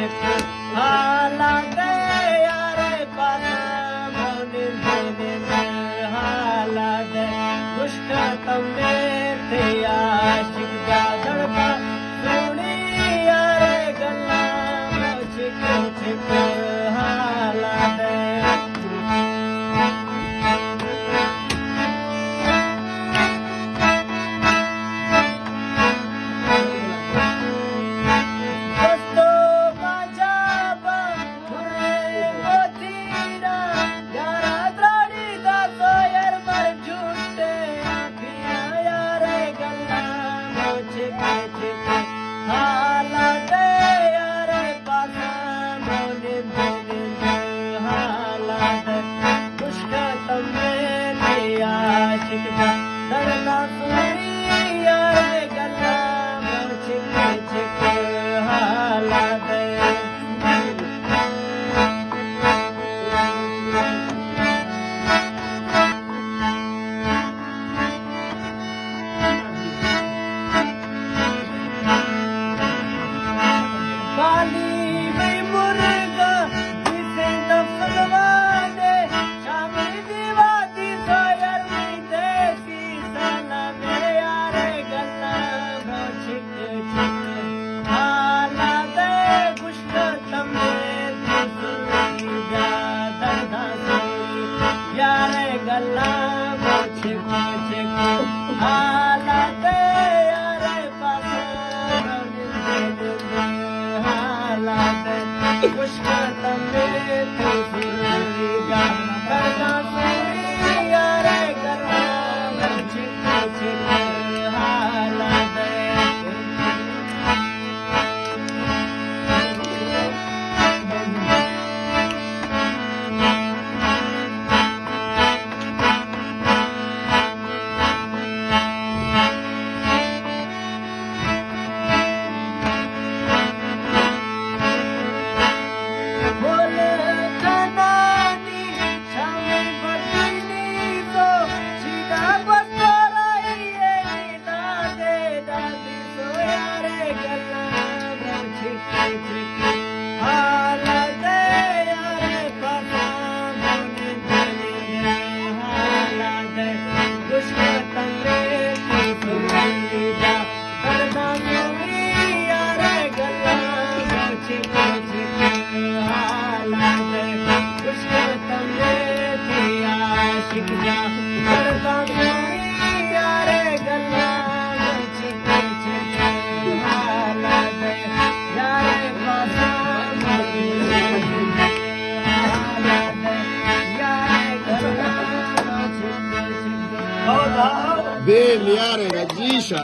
छिक हालात यारे पासा मोने देने हालात मुश्क तमे थे आशिक दा धड़का सुनी यारे गल्ला छिक छिक हालात धड़का सुनी यारे गल्ला छिक छिक हालात बाली भी मुर्गा जिसे दफनवा दे शामी दीवाती सोयर में देसी साला में यारे गल्ला छिक छिक हालात खुश्क तमे सुनी जा दर्दा सुनी यारे गल्ला छिक छिक हालात यारे पासा हालात खुश्क तमे सुनी जा दर्दा सुनी यारे गल्ला छिक छिक हालात Bene, Yare, Rajisha.